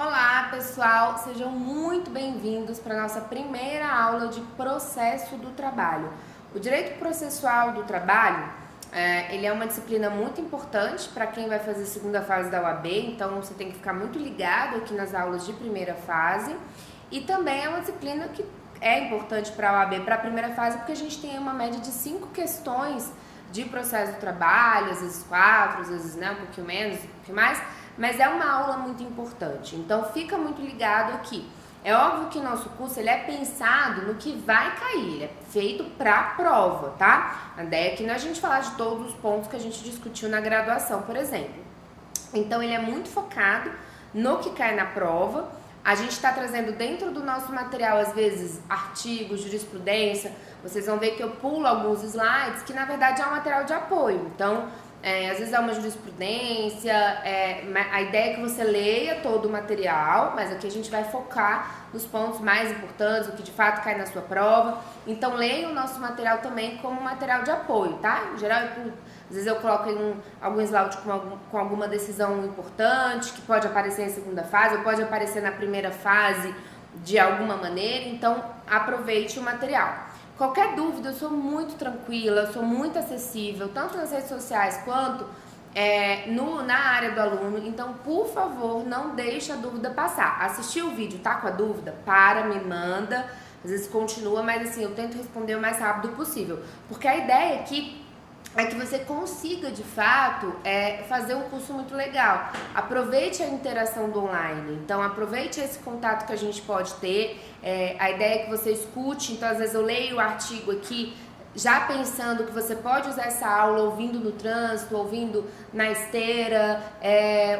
Olá pessoal, sejam muito bem-vindos para a nossa primeira aula de processo do trabalho. O direito processual do trabalho, ele é uma disciplina muito importante para quem vai fazer a segunda fase da OAB, então você tem que ficar muito ligado aqui nas aulas de primeira fase. E também é uma disciplina que é importante para a OAB para a primeira fase, porque a gente tem uma média de 5 questões de processo do trabalho, às vezes 4, às vezes um pouquinho menos, um pouquinho mais, mas é uma aula muito importante, então fica muito ligado aqui. É óbvio que o nosso curso ele é pensado no que vai cair, ele é feito para a prova, tá? A ideia aqui não é a gente falar de todos os pontos que a gente discutiu na graduação, por exemplo. Então ele é muito focado no que cai na prova. A gente está trazendo dentro do nosso material, às vezes, artigos, jurisprudência. Vocês vão ver que eu pulo alguns slides, que na verdade é um material de apoio. Então, às vezes é uma jurisprudência, a ideia é que você leia todo o material, mas aqui a gente vai focar nos pontos mais importantes, o que de fato cai na sua prova. Então, leia o nosso material também como material de apoio, tá? Em geral, às vezes eu coloco algum slide com alguma decisão importante, que pode aparecer em segunda fase, ou pode aparecer na primeira fase de alguma maneira, então aproveite o material. Qualquer dúvida, eu sou muito tranquila, eu sou muito acessível, tanto nas redes sociais quanto na área do aluno. Então, por favor, não deixe a dúvida passar. Assistiu o vídeo, tá com a dúvida? Me manda. Às vezes continua, mas assim, eu tento responder o mais rápido possível. Porque a ideia aqui é que você consiga, de fato, fazer um curso muito legal. Aproveite a interação do online. Então, aproveite esse contato que a gente pode ter. A ideia é que você escute. Então, às vezes eu leio o artigo aqui, já pensando que você pode usar essa aula ouvindo no trânsito, ouvindo na esteira,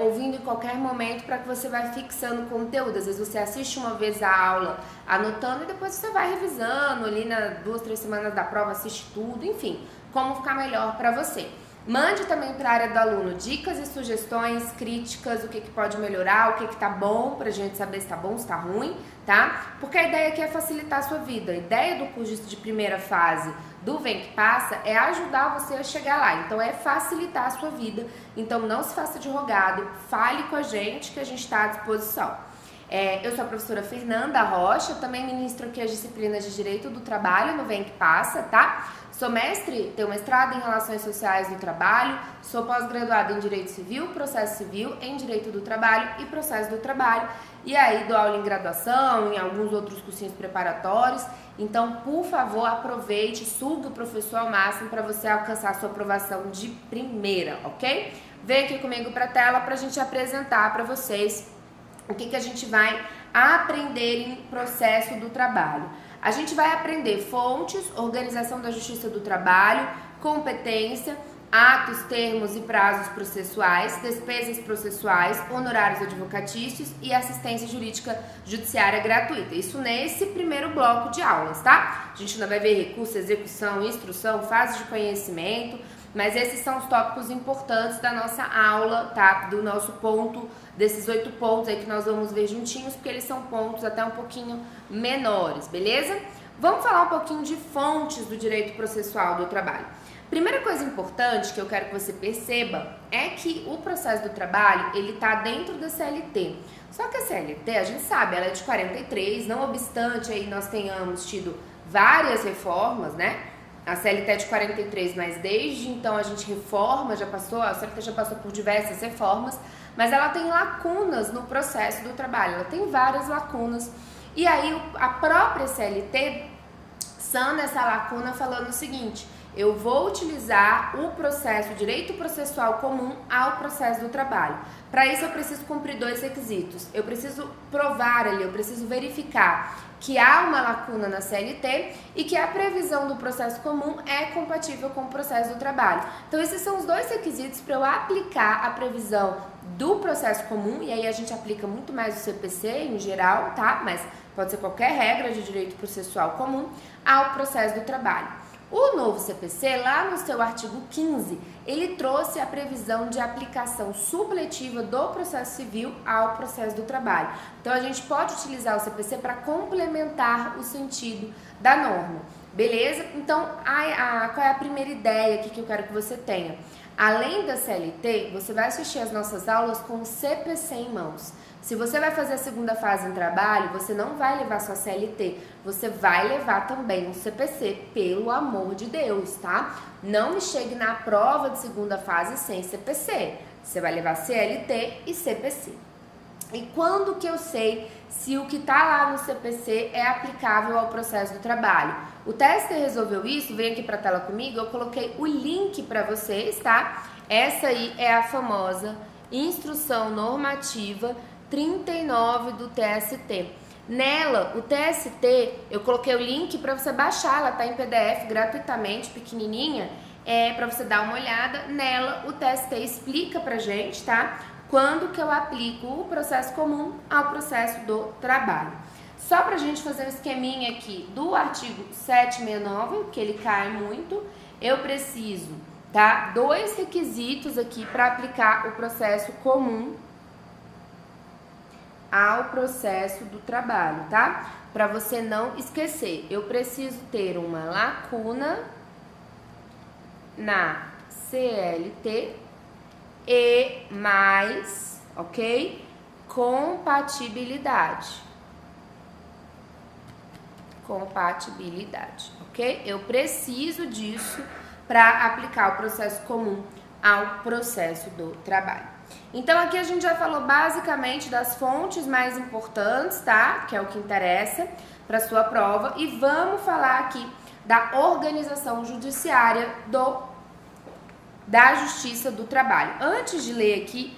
ouvindo em qualquer momento, para que você vá fixando o conteúdo. Às vezes você assiste uma vez a aula, anotando, e depois você vai revisando ali nas 2, 3 semanas da prova, assiste tudo, enfim, como ficar melhor para você. Mande também para a área do aluno dicas e sugestões, críticas, o que pode melhorar, o que tá bom, pra gente saber se tá bom, se tá ruim, tá? Porque a ideia aqui é facilitar a sua vida. A ideia do curso de primeira fase do Vem Que Passa é ajudar você a chegar lá. Então é facilitar a sua vida. Então não se faça de rogado, fale com a gente que a gente está à disposição. Eu sou a professora Fernanda Rocha, também ministro aqui as disciplinas de Direito do Trabalho no Vem Que Passa, tá? Sou mestre, tenho mestrado em Relações Sociais do Trabalho, sou pós-graduada em Direito Civil, Processo Civil, em Direito do Trabalho e Processo do Trabalho. E aí dou aula em graduação, em alguns outros cursinhos preparatórios. Então, por favor, aproveite, suga o professor ao máximo para você alcançar a sua aprovação de primeira, ok? Vem aqui comigo para a tela para a gente apresentar para vocês o que a gente vai aprender em processo do trabalho. A gente vai aprender fontes, organização da justiça do trabalho, competência, atos, termos e prazos processuais, despesas processuais, honorários advocatícios e assistência jurídica judiciária gratuita. Isso nesse primeiro bloco de aulas, tá? A gente ainda vai ver recurso, execução, instrução, fase de conhecimento, mas esses são os tópicos importantes da nossa aula, tá? Do nosso ponto, desses 8 pontos aí que nós vamos ver juntinhos, porque eles são pontos até um pouquinho menores, beleza? Vamos falar um pouquinho de fontes do direito processual do trabalho. Primeira coisa importante que eu quero que você perceba é que o processo do trabalho, ele tá dentro da CLT. Só que a CLT, a gente sabe, ela é de 43, não obstante aí nós tenhamos tido várias reformas, né? A CLT é de 43, mas desde então a gente reforma, a CLT já passou por diversas reformas, mas ela tem lacunas no processo do trabalho, ela tem várias lacunas. E aí a própria CLT sana essa lacuna falando o seguinte: eu vou utilizar o direito processual comum ao processo do trabalho. Para isso eu preciso cumprir 2 requisitos. Eu preciso provar ali, eu preciso verificar que há uma lacuna na CLT e que a previsão do processo comum é compatível com o processo do trabalho. Então esses são os 2 requisitos para eu aplicar a previsão do processo comum, e aí a gente aplica muito mais o CPC em geral, tá? Mas pode ser qualquer regra de direito processual comum ao processo do trabalho. O novo CPC, lá no seu artigo 15, ele trouxe a previsão de aplicação supletiva do processo civil ao processo do trabalho. Então, a gente pode utilizar o CPC para complementar o sentido da norma. Beleza? Então, qual é a primeira ideia aqui que eu quero que você tenha? Além da CLT, você vai assistir as nossas aulas com o CPC em mãos. Se você vai fazer a segunda fase em trabalho, você não vai levar só CLT, você vai levar também um CPC, pelo amor de Deus, tá? Não me chegue na prova de segunda fase sem CPC. Você vai levar CLT e CPC. E quando que eu sei se o que está lá no CPC é aplicável ao processo do trabalho? O TST resolveu isso, vem aqui para a tela comigo, eu coloquei o link para vocês, tá? Essa aí é a famosa Instrução Normativa 39 do TST. Nela, o TST, eu coloquei o link para você baixar, ela tá em PDF gratuitamente, pequenininha, para você dar uma olhada. Nela, o TST explica pra gente, tá? Quando que eu aplico o processo comum ao processo do trabalho. Só pra gente fazer um esqueminha aqui do artigo 769, que ele cai muito, eu preciso, tá? 2 requisitos aqui para aplicar o processo comum ao processo do trabalho, tá? Para você não esquecer, eu preciso ter uma lacuna na CLT e mais, ok? Compatibilidade, ok? Eu preciso disso para aplicar o processo comum ao processo do trabalho. Então, aqui a gente já falou basicamente das fontes mais importantes, tá? Que é o que interessa para sua prova. E vamos falar aqui da organização judiciária da Justiça do Trabalho. Antes de ler aqui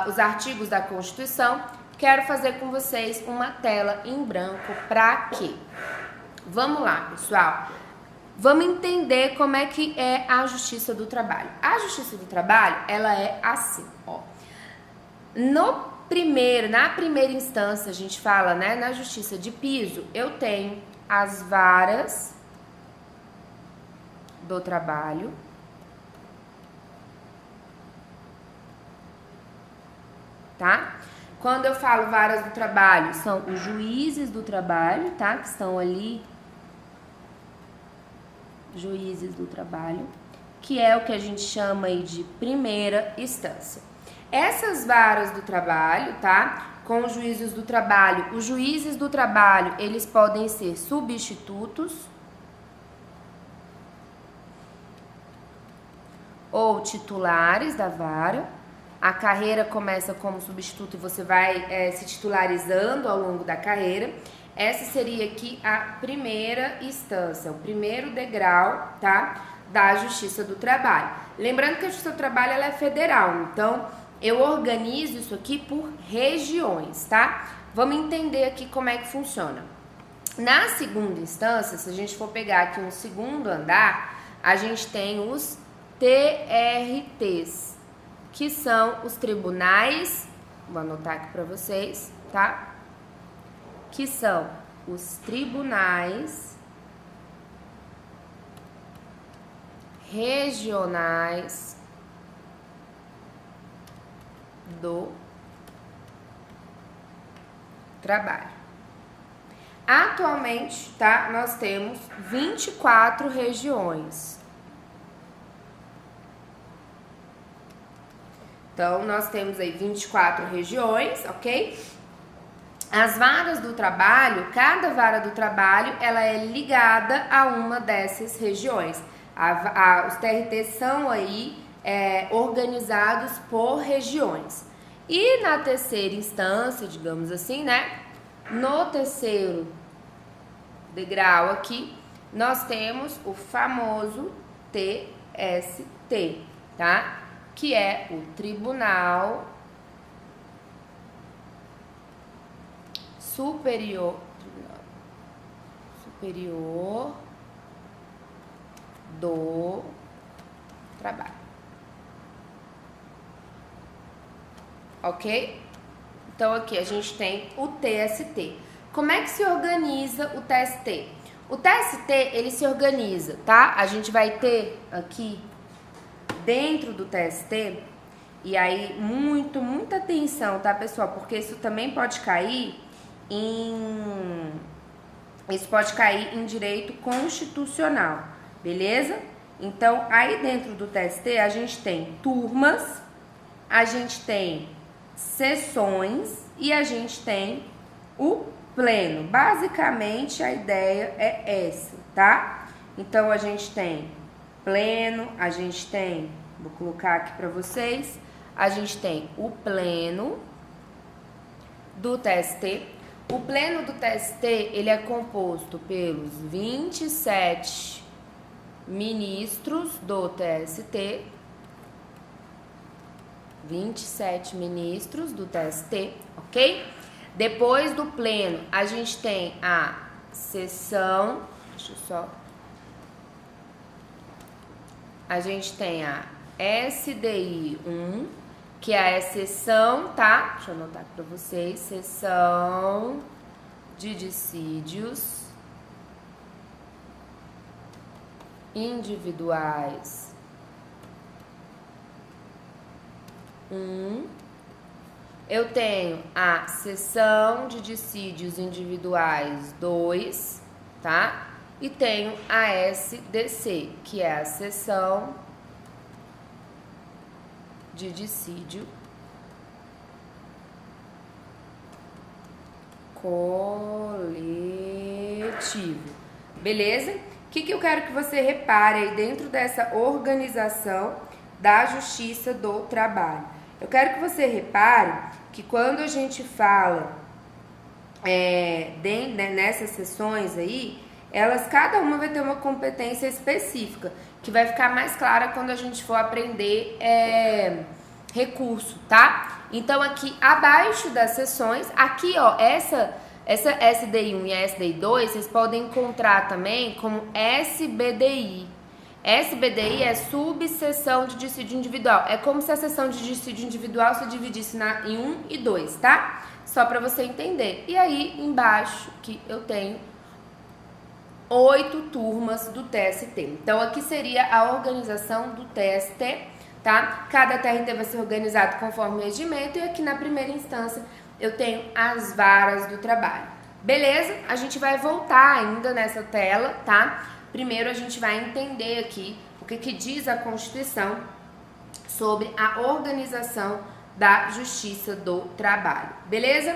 os artigos da Constituição, quero fazer com vocês uma tela em branco. Para quê? Vamos lá, pessoal. Vamos entender como é que é a Justiça do Trabalho. A Justiça do Trabalho, ela é assim, ó. Na primeira instância, a gente fala, né, na Justiça de Piso, eu tenho as varas do trabalho, tá? Quando eu falo varas do trabalho, são os juízes do trabalho, tá? Que estão ali, juízes do trabalho, que é o que a gente chama aí de primeira instância. Essas varas do trabalho, tá? Com os juízes do trabalho, eles podem ser substitutos ou titulares da vara. A carreira começa como substituto e você vai se titularizando ao longo da carreira. Essa seria aqui a primeira instância, o primeiro degrau, tá? Da Justiça do Trabalho. Lembrando que a Justiça do Trabalho ela é federal, então eu organizo isso aqui por regiões, tá? Vamos entender aqui como é que funciona. Na segunda instância, se a gente for pegar aqui um segundo andar, a gente tem os TRTs, que são os tribunais, vou anotar aqui para vocês, tá? Que são os tribunais regionais do trabalho. Atualmente, tá? Nós temos 24 regiões. Então, nós temos aí 24 regiões, ok? As varas do trabalho, cada vara do trabalho, ela é ligada a uma dessas regiões. Os TRTs são aí organizados por regiões. E na terceira instância, digamos assim, né? No terceiro degrau aqui, nós temos o famoso TST, tá? Que é o Tribunal Superior do Trabalho. Ok? Então, aqui a gente tem o TST. Como é que se organiza o TST? O TST, ele se organiza, tá? A gente vai ter aqui, dentro do TST, e aí muita atenção, tá, pessoal? Porque isso também pode cair em isso pode cair em direito constitucional, beleza? Então, aí dentro do TST, a gente tem turmas, a gente tem sessões e a gente tem o pleno. Basicamente, a ideia é essa, tá? Então, a gente tem pleno, a gente tem, vou colocar aqui para vocês, a gente tem o pleno do TST. O pleno do TST, ele é composto pelos 27 ministros do TST, 27 ministros do TST, ok? Depois do pleno, a gente tem a sessão, deixa eu só... A gente tem a SDI 1, que é a sessão, tá? Deixa eu anotar aqui pra vocês. Sessão de dissídios individuais 1. Eu tenho a sessão de dissídios individuais 2, tá? E tenho a SDC, que é a sessão de dissídio coletivo. Beleza? O que eu quero que você repare aí dentro dessa organização da Justiça do Trabalho? Eu quero que você repare que quando a gente fala nessas sessões aí, cada uma vai ter uma competência específica, que vai ficar mais clara quando a gente for aprender recurso, tá? Então, aqui abaixo das sessões, aqui, ó, essa SDI1 e a SDI2, vocês podem encontrar também como SBDI. SBDI é subseção de dissídio individual. É como se a seção de dissídio individual se dividisse em 1 e 2, tá? Só para você entender. E aí, embaixo, que eu tenho 8 turmas do TST. Então, aqui seria a organização do TST, tá? Cada TRT vai ser organizado conforme o regimento e aqui na primeira instância eu tenho as varas do trabalho. Beleza? A gente vai voltar ainda nessa tela, tá? Primeiro a gente vai entender aqui o que diz a Constituição sobre a organização da Justiça do Trabalho. Beleza?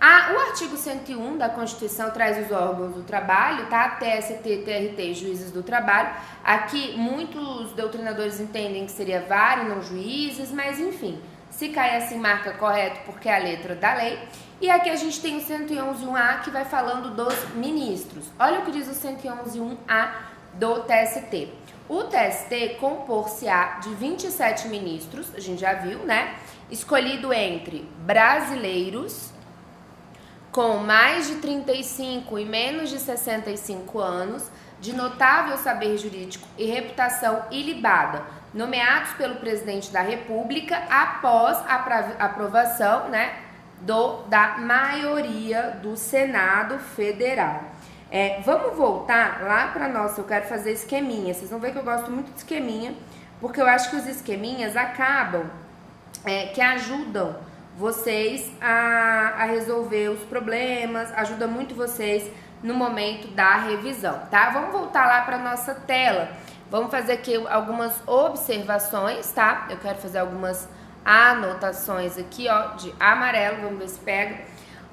O artigo 101 da Constituição traz os órgãos do trabalho, tá? TST, TRT, juízes do trabalho. Aqui, muitos doutrinadores entendem que seria vara e não juízes, mas enfim, se cair assim, marca correto porque é a letra da lei. E aqui a gente tem o 111.1A que vai falando dos ministros. Olha o que diz o 111.1A do TST. O TST compor-se-á de 27 ministros, a gente já viu, né? Escolhido entre brasileiros com mais de 35 e menos de 65 anos, de notável saber jurídico e reputação ilibada, nomeados pelo presidente da República após a aprovação, né, da maioria do Senado Federal. Vamos voltar lá para nossa, eu quero fazer esqueminha. Vocês vão ver que eu gosto muito de esqueminha, porque eu acho que os esqueminhas acabam, que ajudam vocês a resolver os problemas, ajuda muito vocês no momento da revisão, tá? Vamos voltar lá para nossa tela. Vamos fazer aqui algumas observações, tá? Eu quero fazer algumas anotações aqui, ó, de amarelo, vamos ver se pega.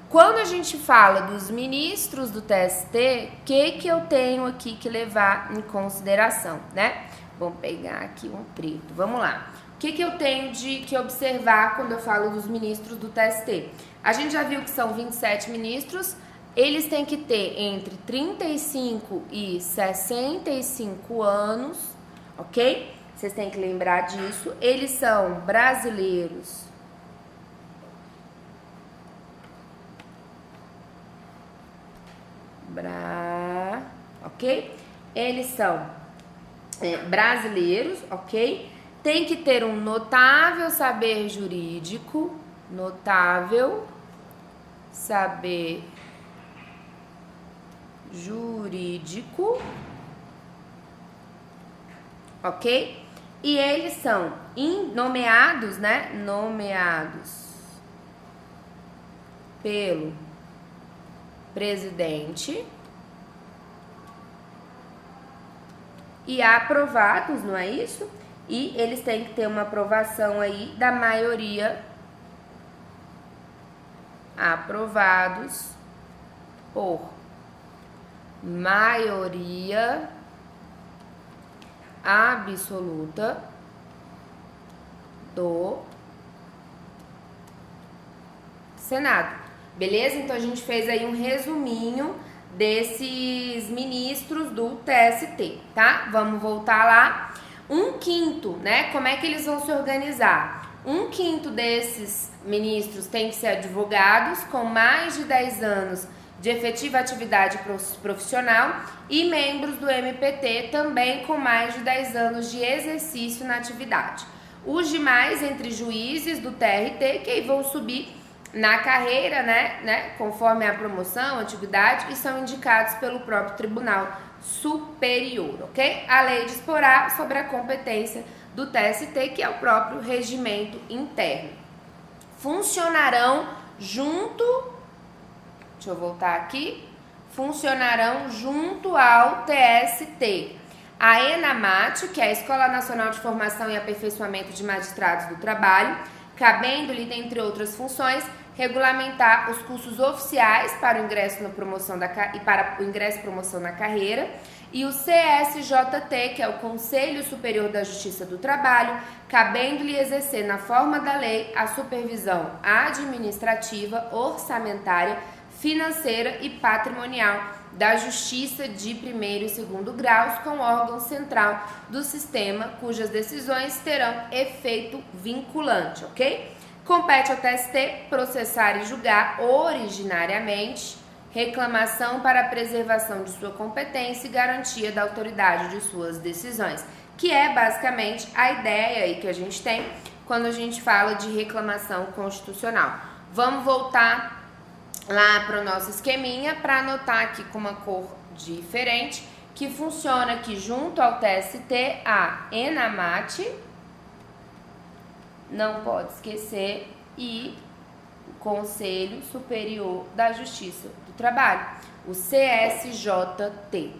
Quando a gente fala dos ministros do TST, o que eu tenho aqui que levar em consideração, né? Vamos pegar aqui um preto, vamos lá. O que eu tenho que observar quando eu falo dos ministros do TST? A gente já viu que são 27 ministros, eles têm que ter entre 35 e 65 anos, ok? Vocês têm que lembrar disso. Eles são brasileiros ok? Eles são brasileiros, ok? Tem que ter um notável saber jurídico, notável saber jurídico, ok? E eles são nomeados, né? Nomeados pelo presidente e aprovados, não é isso? E eles têm que ter uma aprovação aí da maioria, aprovados por maioria absoluta do Senado. Beleza? Então a gente fez aí um resuminho desses ministros do TST, tá? Vamos voltar lá. 1/5, né? Como é que eles vão se organizar? 1/5 desses ministros tem que ser advogados com mais de 10 anos de efetiva atividade profissional e membros do MPT também com mais de 10 anos de exercício na atividade. Os demais, entre juízes do TRT, que aí vão subir na carreira, né, conforme a promoção, a atividade, e são indicados pelo próprio Tribunal Superior, ok? A lei disporá sobre a competência do TST, que é o próprio regimento interno. Funcionarão junto, deixa eu voltar aqui, funcionarão junto ao TST. A ENAMAT, que é a Escola Nacional de Formação e Aperfeiçoamento de Magistrados do Trabalho, cabendo-lhe, dentre outras funções, regulamentar os cursos oficiais para o ingresso na promoção e para o ingresso e promoção na carreira, e o CSJT, que é o Conselho Superior da Justiça do Trabalho, cabendo-lhe exercer na forma da lei a supervisão administrativa, orçamentária, financeira e patrimonial da Justiça de primeiro e segundo graus com órgão central do sistema, cujas decisões terão efeito vinculante, ok? Compete ao TST processar e julgar originariamente reclamação para a preservação de sua competência e garantia da autoridade de suas decisões, que é basicamente a ideia aí que a gente tem quando a gente fala de reclamação constitucional. Vamos voltar lá para o nosso esqueminha para anotar aqui com uma cor diferente, que funciona aqui junto ao TST a ENAMAT, não pode esquecer, e o Conselho Superior da Justiça do Trabalho, o CSJT.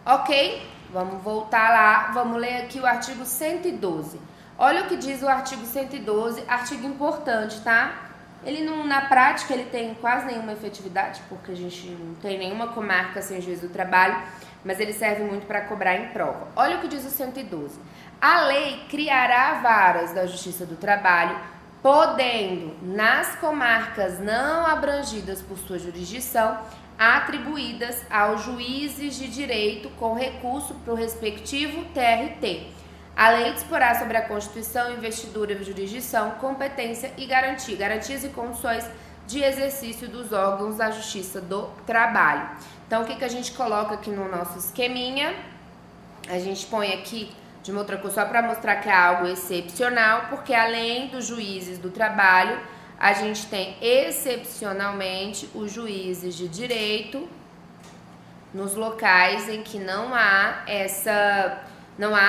Ok? Vamos voltar lá, vamos ler aqui o artigo 112. Olha o que diz o artigo 112, artigo importante, tá? Ele não, na prática, ele tem quase nenhuma efetividade, porque a gente não tem nenhuma comarca sem juiz do trabalho, mas ele serve muito para cobrar em prova. Olha o que diz o 112. A lei criará varas da Justiça do Trabalho, podendo, nas comarcas não abrangidas por sua jurisdição, atribuídas aos juízes de direito com recurso para o respectivo TRT. A lei disporá sobre a constituição, investidura, jurisdição, competência e garantias e condições de exercício dos órgãos da Justiça do Trabalho. Então, o que a gente coloca aqui no nosso esqueminha? A gente põe aqui de uma outra coisa só para mostrar que é algo excepcional, porque além dos juízes do trabalho, a gente tem excepcionalmente os juízes de direito nos locais em que não há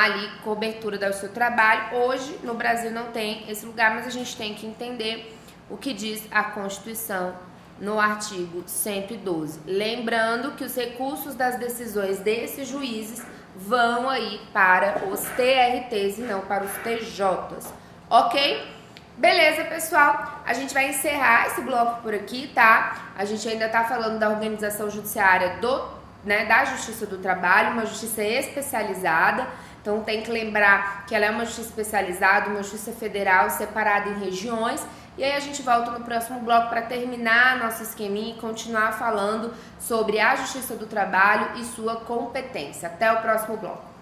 ali cobertura do seu trabalho. Hoje, no Brasil, não tem esse lugar, mas a gente tem que entender o que diz a Constituição no artigo 112. Lembrando que os recursos das decisões desses juízes vão aí para os TRTs e não para os TJs, ok? Beleza, pessoal? A gente vai encerrar esse bloco por aqui, tá? A gente ainda tá falando da organização judiciária da Justiça do Trabalho, uma justiça especializada. Então tem que lembrar que ela é uma justiça especializada, uma justiça federal separada em regiões. E aí a gente volta no próximo bloco para terminar nosso esqueminha e continuar falando sobre a Justiça do Trabalho e sua competência. Até o próximo bloco.